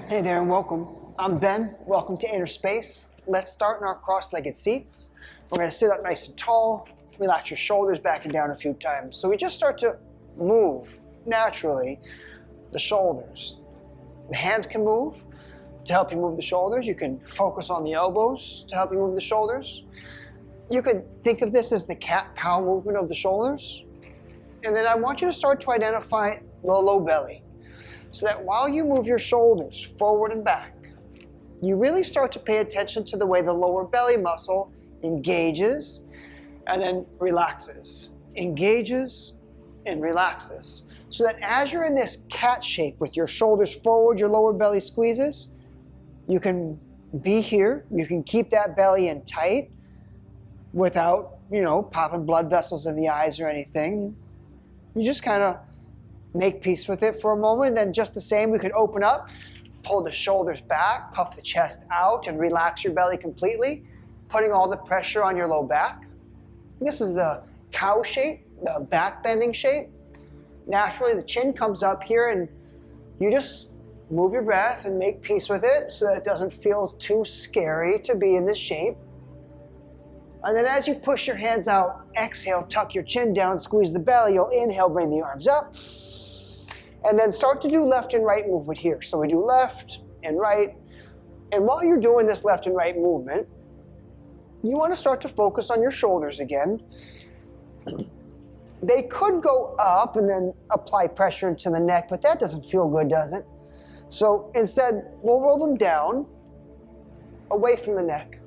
Hey there and welcome. I'm Ben. Welcome to Inner Space. Let's start in our cross-legged seats. We're going to sit up nice and tall. Relax your shoulders back and down a few times. So we just start to move naturally the shoulders. The hands can move to help you move the shoulders. You can focus on the elbows to help you move the shoulders. You could think of this as the cat-cow movement of the shoulders. And then I want you to start to identify the low belly, so that while you move your shoulders forward and back, you really start to pay attention to the way the lower belly muscle engages and then relaxes. Engages and relaxes. So that as you're in this cat shape with your shoulders forward, your lower belly squeezes, you can be here. You can keep that belly in tight without, popping blood vessels in the eyes or anything. You just kind of make peace with it for a moment. Then just the same, we could open up, pull the shoulders back, puff the chest out, and relax your belly completely, putting all the pressure on your low back. This is the cow shape, the back bending shape. Naturally, the chin comes up here, and you just move your breath and make peace with it so that it doesn't feel too scary to be in this shape. And then as you push your hands out, exhale, tuck your chin down, squeeze the belly. You'll inhale, bring the arms up. And then start to do left and right movement here. So we do left and right. And while you're doing this left and right movement, you want to start to focus on your shoulders again. They could go up and then apply pressure into the neck, but that doesn't feel good, does it? So instead, we'll roll them down away from the neck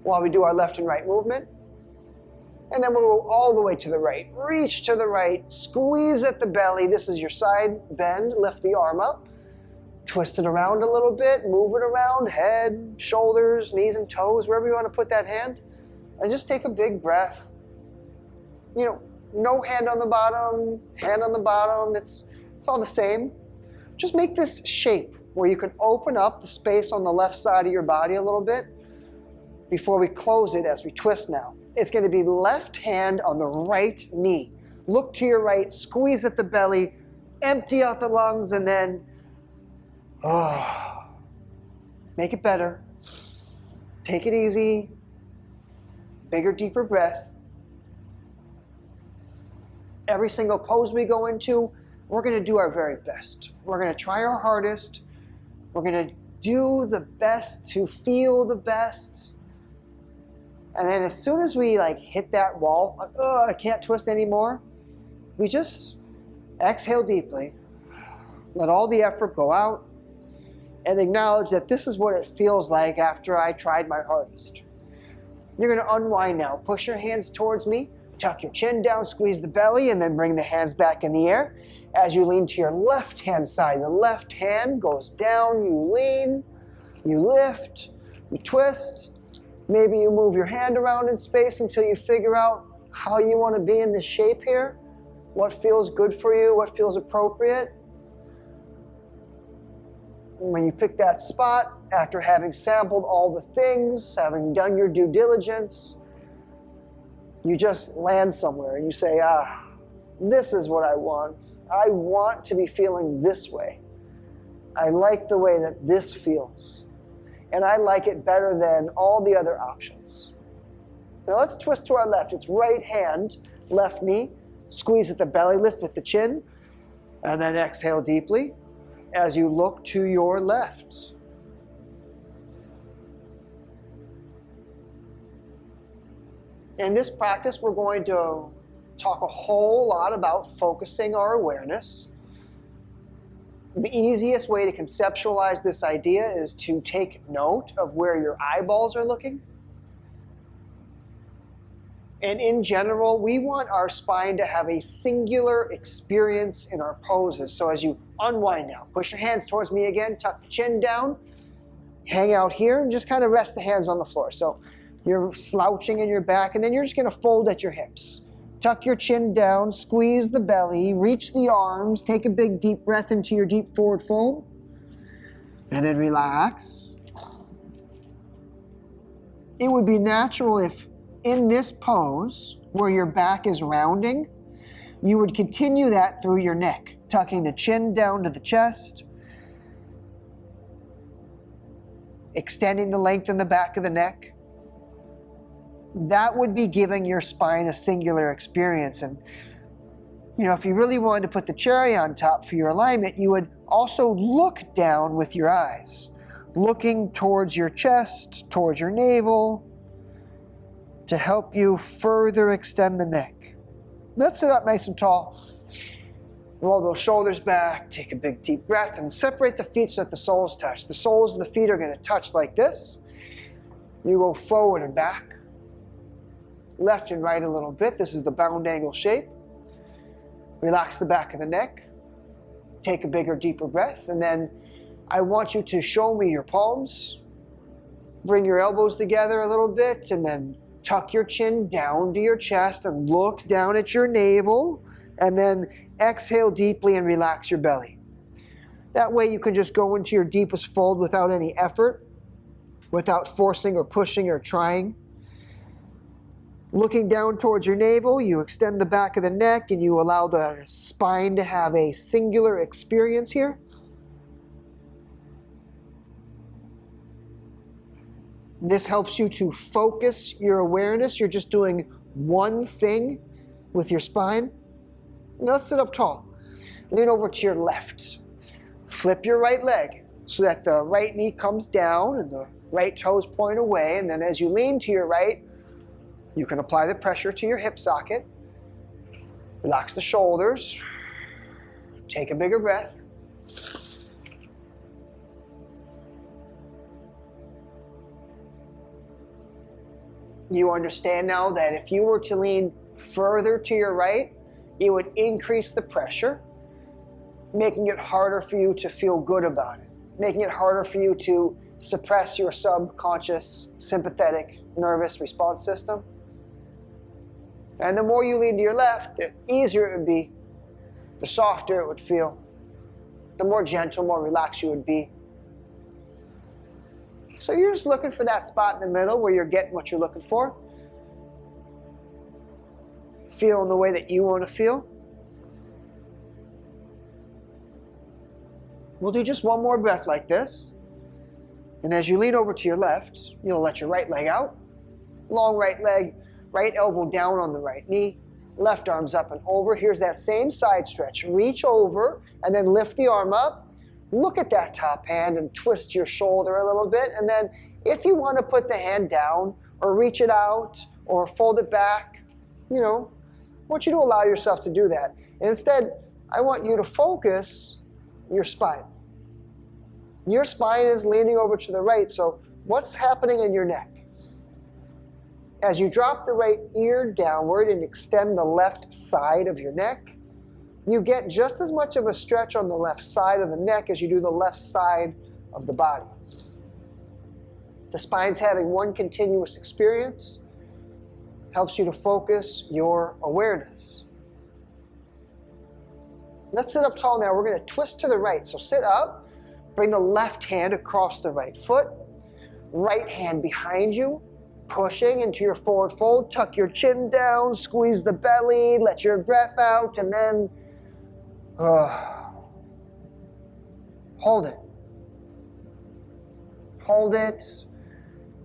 while we do our left and right movement. And then we'll go all the way to the right. Reach to the right, squeeze at the belly. This is your side bend. Lift the arm up. Twist it around a little bit. Move it around, head, shoulders, knees and toes, wherever you want to put that hand. And just take a big breath. No hand on the bottom, hand on the bottom. It's all the same. Just make this shape where you can open up the space on the left side of your body a little bit before we close it as we twist now. It's going to be left hand on the right knee. Look to your right, squeeze at the belly, empty out the lungs, and then make it better. Take it easy. Bigger, deeper breath. Every single pose we go into, we're going to do our very best. We're going to try our hardest. We're going to do the best to feel the best. And then as soon as we hit that wall, I can't twist anymore, we just exhale deeply, let all the effort go out, and acknowledge that this is what it feels like after I tried my hardest. You're going to unwind now. Push your hands towards me, tuck your chin down, squeeze the belly, and then bring the hands back in the air. As you lean to your left-hand side, the left hand goes down, you lean, you lift, you twist. Maybe you move your hand around in space until you figure out how you want to be in this shape here, what feels good for you, what feels appropriate. And when you pick that spot, after having sampled all the things, having done your due diligence, you just land somewhere and you say, this is what I want. I want to be feeling this way. I like the way that this feels. And I like it better than all the other options. Now let's twist to our left. It's right hand, left knee. Squeeze at the belly, lift with the chin. And then exhale deeply as you look to your left. In this practice, we're going to talk a whole lot about focusing our awareness. The easiest way to conceptualize this idea is to take note of where your eyeballs are looking. And in general, we want our spine to have a singular experience in our poses. So as you unwind now, push your hands towards me again, tuck the chin down, hang out here, and just kind of rest the hands on the floor. So you're slouching in your back, and then you're just going to fold at your hips. Tuck your chin down, squeeze the belly, reach the arms, take a big deep breath into your deep forward fold, and then relax. It would be natural if in this pose, where your back is rounding, you would continue that through your neck, tucking the chin down to the chest, extending the length in the back of the neck. That would be giving your spine a singular experience. And if you really wanted to put the cherry on top for your alignment, you would also look down with your eyes, looking towards your chest, towards your navel, to help you further extend the neck. Let's sit up nice and tall. Roll those shoulders back, take a big deep breath, and separate the feet so that the soles touch. The soles of the feet are going to touch like this. You go forward and back, left and right a little bit. This is the bound angle shape. Relax the back of the neck. Take a bigger, deeper breath, and then I want you to show me your palms. Bring your elbows together a little bit, and then tuck your chin down to your chest and look down at your navel, and then exhale deeply and relax your belly. That way you can just go into your deepest fold without any effort, without forcing or pushing or trying. Looking down towards your navel, you extend the back of the neck and you allow the spine to have a singular experience here. This helps you to focus your awareness. You're just doing one thing with your spine. Now let's sit up tall. Lean over to your left. Flip your right leg so that the right knee comes down and the right toes point away. And then as you lean to your right, you can apply the pressure to your hip socket. Relax the shoulders. Take a bigger breath. You understand now that if you were to lean further to your right, it would increase the pressure, making it harder for you to feel good about it, making it harder for you to suppress your subconscious sympathetic nervous response system. And the more you lean to your left, the easier it would be, the softer it would feel, the more gentle, more relaxed you would be. So you're just looking for that spot in the middle where you're getting what you're looking for. Feel in the way that you want to feel. We'll do just one more breath like this. And as you lean over to your left, you'll let your right leg out. Long right leg, right elbow down on the right knee. Left arm's up and over. Here's that same side stretch. Reach over and then lift the arm up. Look at that top hand and twist your shoulder a little bit. And then if you want to put the hand down or reach it out or fold it back, I want you to allow yourself to do that. And instead, I want you to focus your spine. Your spine is leaning over to the right, so what's happening in your neck? As you drop the right ear downward and extend the left side of your neck, you get just as much of a stretch on the left side of the neck as you do the left side of the body. The spine's having one continuous experience. Helps you to focus your awareness. Let's sit up tall now. We're going to twist to the right. So sit up, bring the left hand across the right foot, right hand behind you, pushing into your forward fold. Tuck your chin down, squeeze the belly, let your breath out, and then hold it. Hold it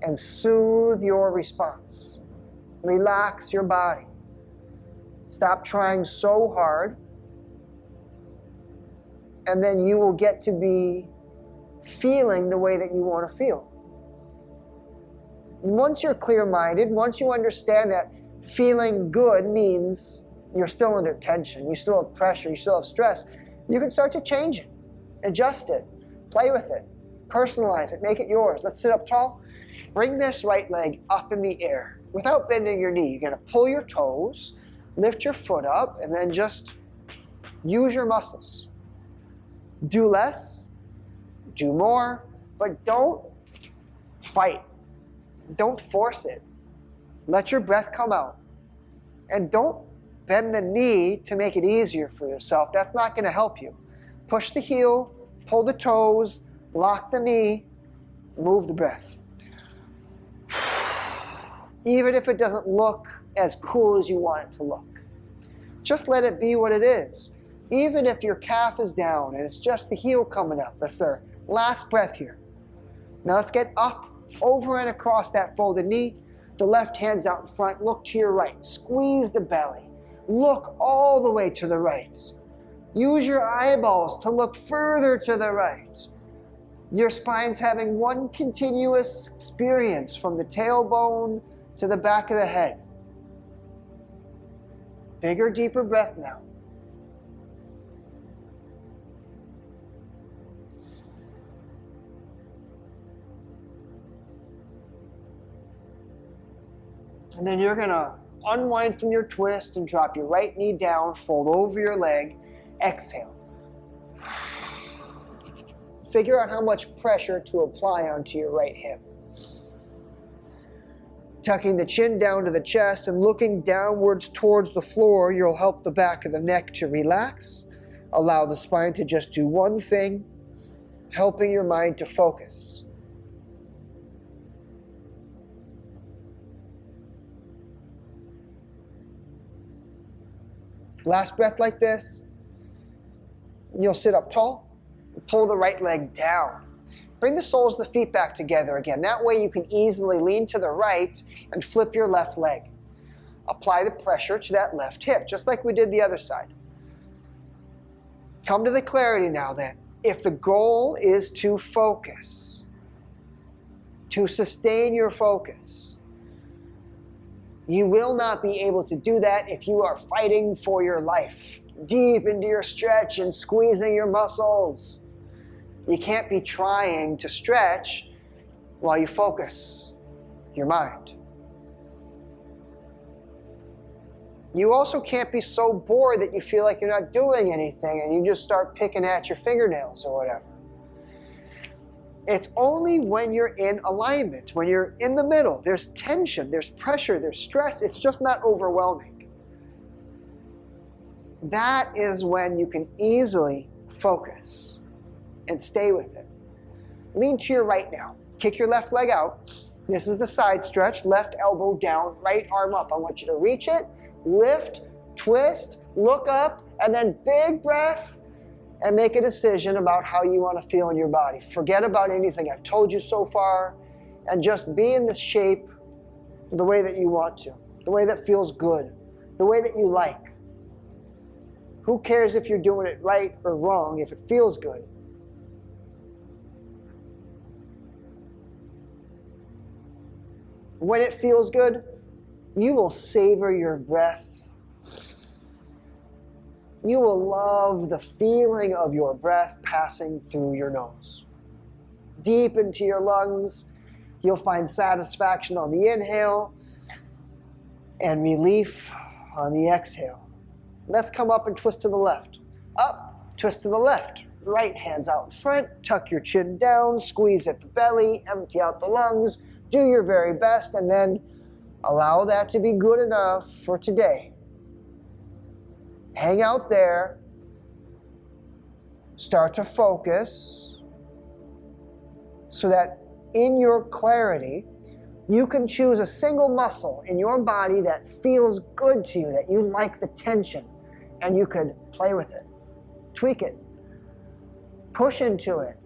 and soothe your response. Relax your body. Stop trying so hard, and then you will get to be feeling the way that you want to feel. Once you're clear-minded, once you understand that feeling good means you're still under tension, you still have pressure, you still have stress, you can start to change it, adjust it, play with it, personalize it, make it yours. Let's sit up tall. Bring this right leg up in the air without bending your knee. You're going to pull your toes, lift your foot up, and then just use your muscles. Do less, do more, but don't fight. Don't force it. Let your breath come out. And don't bend the knee to make it easier for yourself. That's not going to help you. Push the heel, pull the toes, lock the knee, move the breath. Even if it doesn't look as cool as you want it to look. Just let it be what it is. Even if your calf is down and it's just the heel coming up. That's our last breath here. Now let's get up, over and across that folded knee. The left hand's out in front. Look to your right. Squeeze the belly. Look all the way to the right. Use your eyeballs to look further to the right. Your spine's having one continuous experience from the tailbone to the back of the head. Bigger, deeper breath now. And then you're going to unwind from your twist and drop your right knee down, fold over your leg, exhale. Figure out how much pressure to apply onto your right hip. Tucking the chin down to the chest and looking downwards towards the floor, you'll help the back of the neck to relax. Allow the spine to just do one thing, helping your mind to focus. Last breath like this. You'll sit up tall, pull the right leg down. Bring the soles of the feet back together again. That way you can easily lean to the right and flip your left leg. Apply the pressure to that left hip, just like we did the other side. Come to the clarity now that if the goal is to focus, to sustain your focus, you will not be able to do that if you are fighting for your life, deep into your stretch and squeezing your muscles. You can't be trying to stretch while you focus your mind. You also can't be so bored that you feel like you're not doing anything and you just start picking at your fingernails or whatever. It's only when you're in alignment, when you're in the middle, there's tension, there's pressure, there's stress, it's just not overwhelming. That is when you can easily focus and stay with it. Lean to your right now. Kick your left leg out. This is the side stretch, left elbow down, right arm up. I want you to reach it, lift, twist, look up, and then big breath, and make a decision about how you want to feel in your body. Forget about anything I've told you so far, and just be in this shape the way that you want to, the way that feels good, the way that you like. Who cares if you're doing it right or wrong if it feels good? When it feels good, you will savor your breath. You will love the feeling of your breath passing through your nose. Deep into your lungs, you'll find satisfaction on the inhale and relief on the exhale. Let's come up and twist to the left. Up, twist to the left. Right hand's out in front, tuck your chin down, squeeze at the belly, empty out the lungs, do your very best, and then allow that to be good enough for today. Hang out there, start to focus so that in your clarity, you can choose a single muscle in your body that feels good to you, that you like the tension, and you could play with it, tweak it, push into it,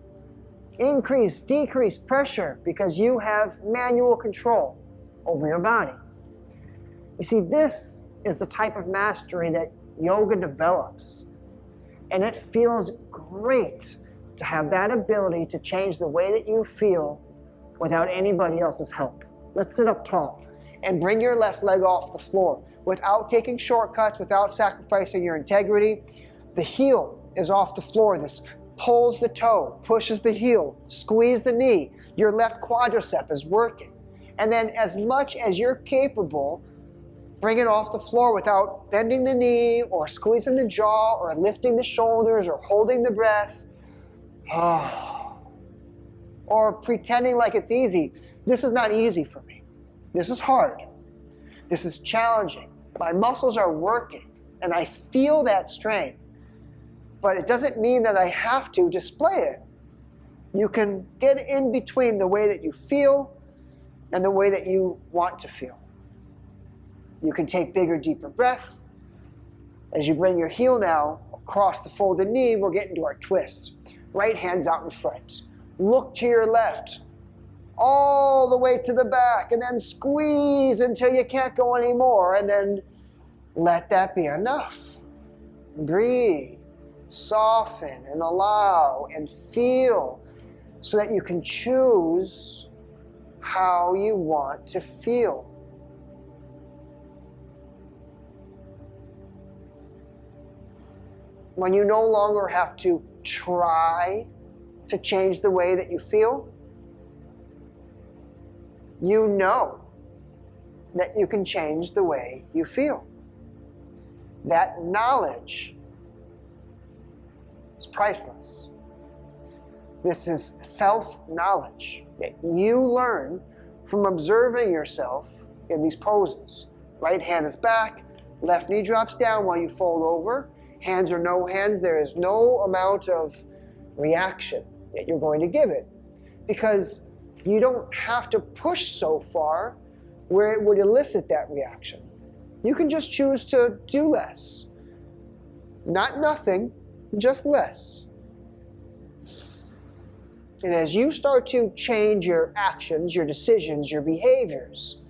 increase, decrease pressure because you have manual control over your body. You see, this is the type of mastery that yoga develops, and it feels great to have that ability to change the way that you feel without anybody else's help. Let's sit up tall and bring your left leg off the floor without taking shortcuts, without sacrificing your integrity. The heel is off the floor. This pulls the toe, pushes the heel, squeeze the knee. Your left quadricep is working. And then as much as you're capable, bring it off the floor without bending the knee or squeezing the jaw or lifting the shoulders or holding the breath. Or pretending like it's easy. This is not easy for me. This is hard. This is challenging. My muscles are working and I feel that strain. But it doesn't mean that I have to display it. You can get in between the way that you feel and the way that you want to feel. You can take bigger, deeper breath. As you bring your heel now across the folded knee, we'll get into our twist. Right hand's out in front. Look to your left. all the way to the back, and then squeeze until you can't go anymore, and then let that be enough. Breathe, soften, and allow, and feel so that you can choose how you want to feel. When you no longer have to try to change the way that you feel, you know that you can change the way you feel. That knowledge is priceless. This is self-knowledge that you learn from observing yourself in these poses. Right hand is back, left knee drops down while you fold over. Hands or no hands, there is no amount of reaction that you're going to give it, because you don't have to push so far where it would elicit that reaction. You can just choose to do less. Not nothing, just less. And as you start to change your actions, your decisions, your behaviors,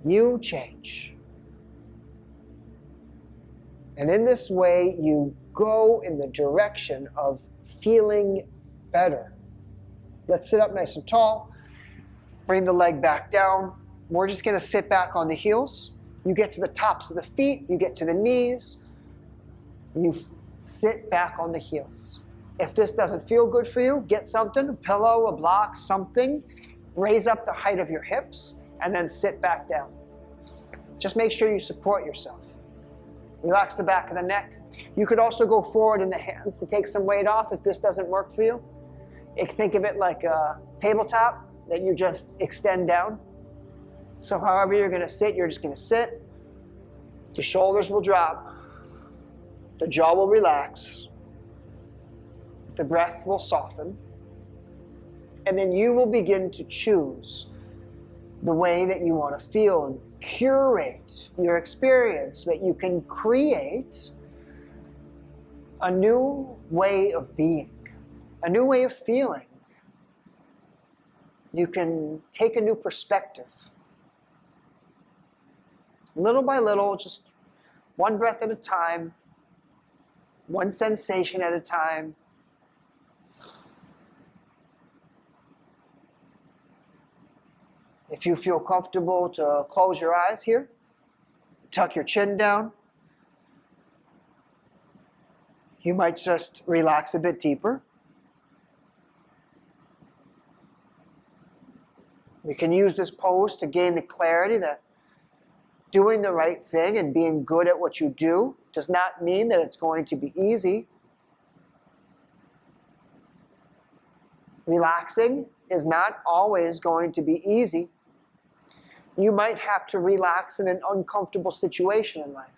you change. And in this way, you go in the direction of feeling better. Let's sit up nice and tall. Bring the leg back down. We're just going to sit back on the heels. You get to the tops of the feet. You get to the knees. You sit back on the heels. If this doesn't feel good for you, get something, a pillow, a block, something. Raise up the height of your hips and then sit back down. Just make sure you support yourself. Relax the back of the neck. You could also go forward in the hands to take some weight off if this doesn't work for you. Think of it like a tabletop that you just extend down. So however you're going to sit, you're just going to sit. The shoulders will drop. The jaw will relax. The breath will soften. And then you will begin to choose the way that you want to feel and curate your experience so that you can create a new way of being, a new way of feeling. You can take a new perspective. Little by little, just one breath at a time, one sensation at a time. If you feel comfortable to close your eyes here, tuck your chin down. You might just relax a bit deeper. We can use this pose to gain the clarity that doing the right thing and being good at what you do does not mean that it's going to be easy. Relaxing is not always going to be easy. You might have to relax in an uncomfortable situation in life.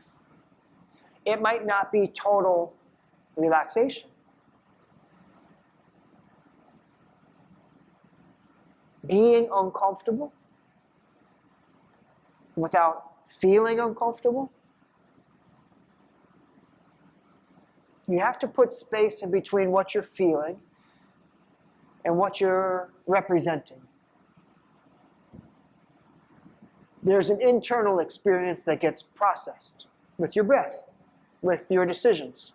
It might not be total relaxation. Being uncomfortable without feeling uncomfortable, you have to put space in between what you're feeling and what you're representing. There's an internal experience that gets processed with your breath, with your decisions.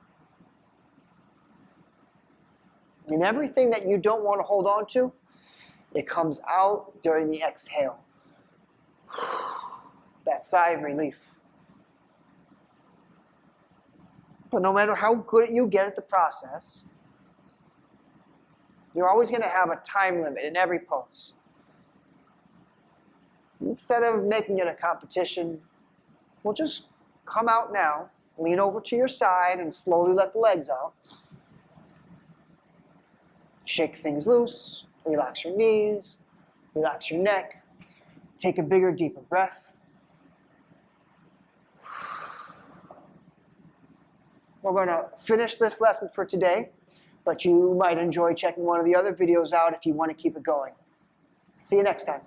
And everything that you don't want to hold on to, it comes out during the exhale. That sigh of relief. But no matter how good you get at the process, you're always going to have a time limit in every pose. Instead of making it a competition, we'll just come out now, lean over to your side, and slowly let the legs out. Shake things loose, relax your knees, relax your neck, take a bigger, deeper breath. We're going to finish this lesson for today, but you might enjoy checking one of the other videos out if you want to keep it going. See you next time.